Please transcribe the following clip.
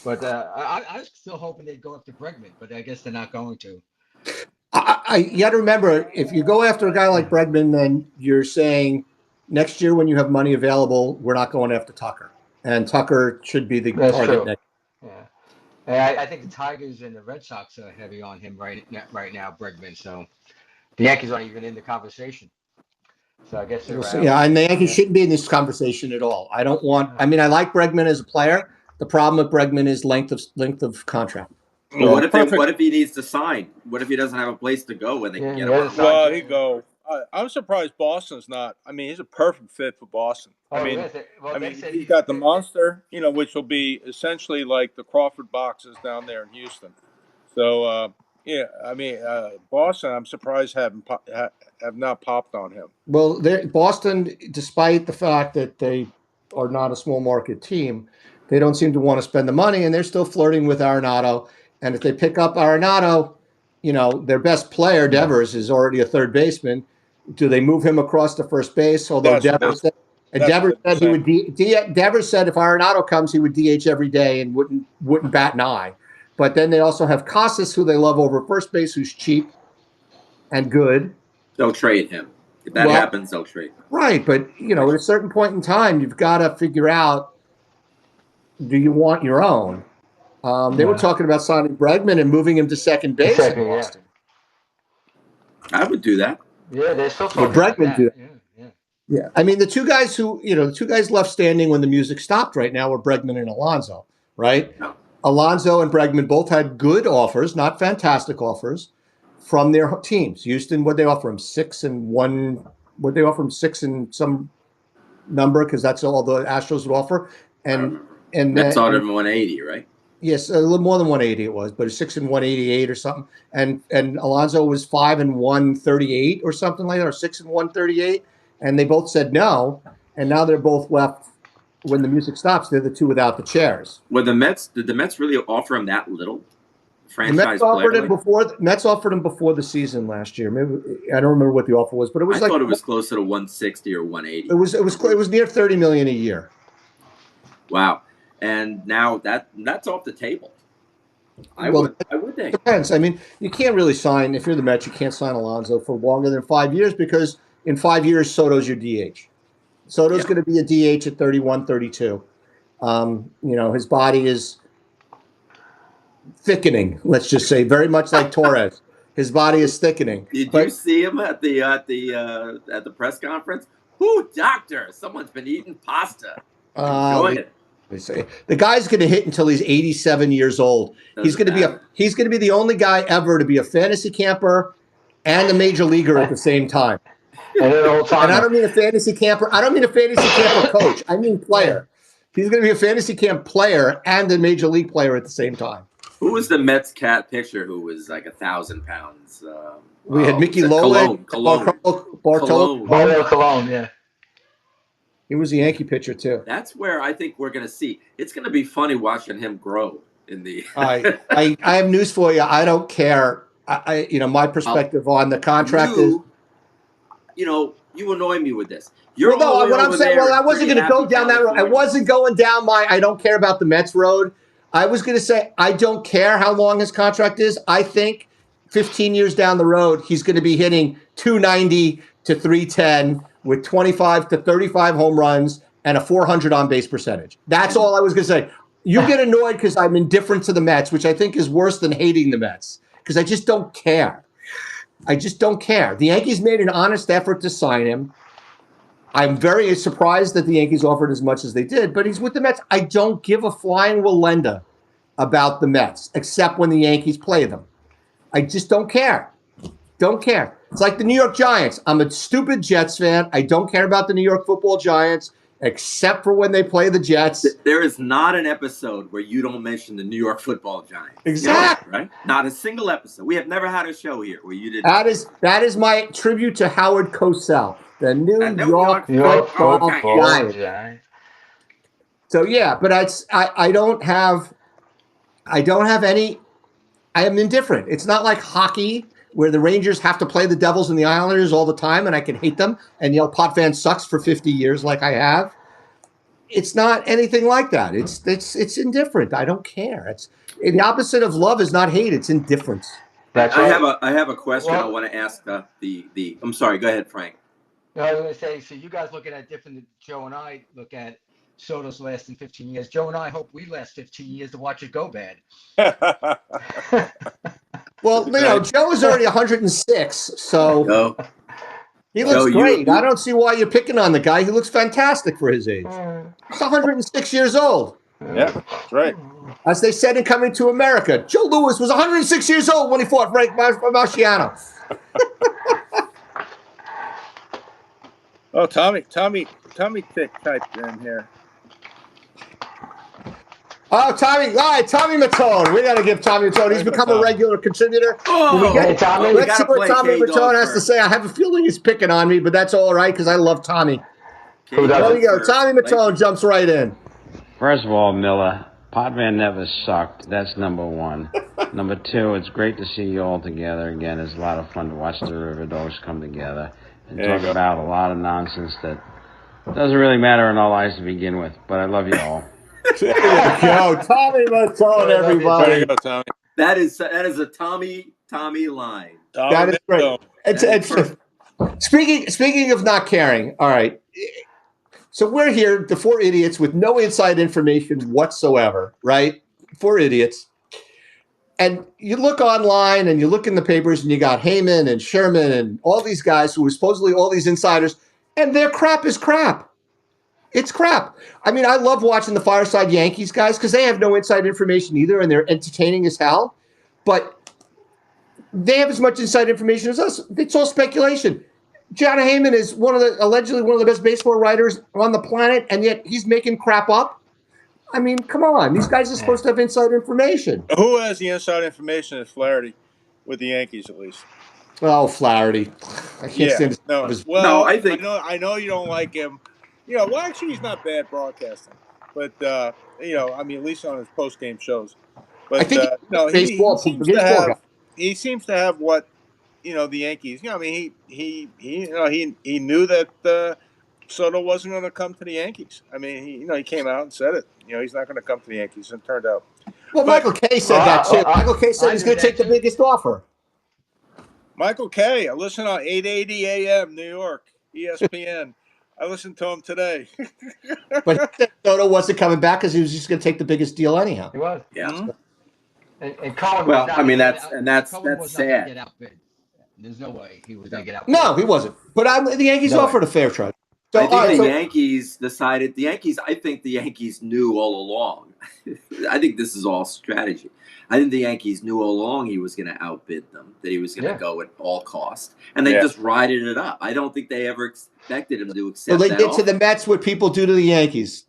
But I was still hoping they'd go after Bregman, but I guess they're not going to. You got to remember, if you go after a guy like Bregman, then you're saying next year when you have money available, we're not going after Tucker, and Tucker should be the That's target true. next. Yeah. And I think the Tigers and the Red Sox are heavy on him right now, Bregman. So the Yankees aren't even in the conversation. So I guess they're out. Yeah, and the Yankees Yeah. shouldn't be in this conversation at all. I don't want. Yeah. I mean, I like Bregman as a player. The problem with Bregman is length of contract. Well, what if Perfect. what if he needs to sign? What if he doesn't have a place to go where they can Yeah, get he him? hasn't On? signed Well, yet. he go. I'm surprised Boston's not. I mean, he's a perfect fit for Boston. Oh, he is. Well, they said He's got the monster, which will be essentially like the Crawford boxes down there in Houston. So, yeah, Boston. I'm surprised have not popped on him. Well, Boston, despite the fact that they are not a small market team, they don't seem to want to spend the money, and they're still flirting with Arenado. And if they pick up Arenado, their best player, Devers, is already a third baseman. Do they move him across to first base? Although Devers said he would. Devers said if Arenado comes, he would DH every day and wouldn't bat an eye. But then they also have Casas, who they love over first base, who's cheap and good. They'll trade him. If that happens, they'll trade him. Right, but at a certain point in time, you've got to figure out: do you want your own? They were talking about signing Bregman and moving him to second base in Boston. I would do that. Yeah, they're still talking about that. Yeah. I mean, the two guys left standing when the music stopped right now were Bregman and Alonso, right? No. Alonso and Bregman both had good offers, not fantastic offers, from their teams. Houston, what they offer him, 6-1. Would they offer him 6 and some number because that's all the Astros would offer? And Mets offered him 180, right? Yes, a little more than 180 it was, but it's 6 and 188 or something. And Alonso was 5 and 138 or something like that, or 6 and 138. And they both said no. And now they're both left when the music stops. They're the two without the chairs. Well, did the Mets really offer him that little? Mets offered him before the season last year. Maybe I don't remember what the offer was, but it was I thought it was closer to 160 or 180. It was near $30 million a year. Wow. And now that's off the table. I would think. Depends. I mean, you can't really sign, if you're the Mets, you can't sign Alonso for longer than 5 years because in 5 years, Soto's your DH. Soto's going to be a DH at 31, 32. His body is thickening, let's just say, very much like Torres. His body is thickening. Did you see him at the press conference? Whoo, doctor, someone's been eating pasta. Enjoy it. The guy's going to hit until he's 87 years old. He's going to be the only guy ever to be a fantasy camper and a major leaguer at the same time. And I don't mean a fantasy camper. I don't mean a fantasy camper coach. I mean player. He's going to be a fantasy camp player and a major league player at the same time. Who was the Mets cat pitcher who was like 1,000 pounds? We had Mickey Lowe, Bartolo Colon, yeah. He was a Yankee pitcher too. That's where I think we're going to see. It's going to be funny watching him grow in the. I have news for you. I don't care. My perspective on the contract is. You annoy me with this. What I'm saying. Well, I wasn't going to go down that road. I wasn't going down I don't care about the Mets road. I was going to say I don't care how long his contract is. I think 15 years down the road, he's going to be hitting 290 to 310 with 25 to 35 home runs and a 400 on-base percentage. That's all I was going to say. You get annoyed because I'm indifferent to the Mets, which I think is worse than hating the Mets, because I just don't care. I just don't care. The Yankees made an honest effort to sign him. I'm very surprised that the Yankees offered as much as they did, but he's with the Mets. I don't give a flying Walenda about the Mets, except when the Yankees play them. I just don't care. Don't care. It's like the New York Giants. I'm a stupid Jets fan. I don't care about the New York Football Giants, except for when they play the Jets. There is not an episode where you don't mention the New York Football Giants. Exactly. Right? Not a single episode. We have never had a show here where you didn't. That is my tribute to Howard Cosell, the New York Football Giants. So yeah, but I don't have any. I am indifferent. It's not like hockey where the Rangers have to play the Devils and the Islanders all the time, and I can hate them and yell "Potvin sucks" for 50 years like I have. it's not anything like that. It's indifferent. I don't care. It's the opposite of love is not hate. It's indifference. That's I right. have a question I Well, want to ask the. I'm sorry. Go ahead, Frank. I was going to say, so you guys looking at different than Joe and I look at Soto's lasting 15 years. Joe and I hope we last 15 years to watch it go bad. Well, Joe is already 106, so Joe, he looks Joe, great. I don't see why you're picking on the guy. He looks fantastic for his age. He's 106 years old. Yeah, that's right. As they said in Coming to America, Joe Louis was 106 years old when he fought Frank Marciano. Oh, Tommy typed in here. Oh, Tommy! All right, Tommy Matone. We got to give Tommy Matone. He's become a regular contributor. Hey, Tommy. Let's see what Tommy Matone has to say. I have a feeling he's picking on me, but that's all right because I love Tommy. Who There doesn't? we go. Tommy Matone jumps right in. First of all, Miller, Podman never sucked. That's number one. Number two, it's great to see you all together again. It's a lot of fun to watch the River Dogs come together and talk about a lot of nonsense that doesn't really matter in our lives to begin with. But I love you all. There you go. Tommy Matone, everybody. There you go, Tommy. That is a Tommy line. That is great. Speaking of not caring, all right. So we're here, the four idiots with no inside information whatsoever, right? Four idiots. And you look online and you look in the papers and you got Heyman and Sherman and all these guys who are supposedly all these insiders, and their crap is crap. It's crap. I mean, I love watching the Fireside Yankees guys because they have no inside information either, and they're entertaining as hell. But they have as much inside information as us. It's all speculation. John Heyman is allegedly one of the best baseball writers on the planet, and yet he's making crap up. I mean, come on. These guys are supposed to have inside information. Who has the inside information is Flaherty with the Yankees, at least. Oh, Flaherty. I can't stand his. No, No, I think I know you don't like him. Well, actually, he's not bad broadcasting, but I mean, at least on his post game shows. But I think he seems to have what the Yankees. I mean, he knew that Soto wasn't going to come to the Yankees. I mean, he came out and said it. He's not going to come to the Yankees, and it turned out. Well, Michael Kay said that too. Michael Kay said he's going to take the biggest offer. Michael Kay, I listen on 880 AM, New York, ESPN. I listened to him today. But he said Soto wasn't coming back because he was just going to take the biggest deal anyhow. He was. Yeah. Mm-hmm. And Colin well, was not I mean, gonna that's sad. Get outbid. There's no way he was going to get outbid. No, he wasn't. But the Yankees offered a fair trade. So, I think Yankees decided. I think the Yankees knew all along. I think this is all strategy. I think the Yankees knew all along he was going to outbid them, that he was going to go at all cost, and they just rided it up. I don't think they ever expected him to accept that. So they did to the Mets what people do to the Yankees.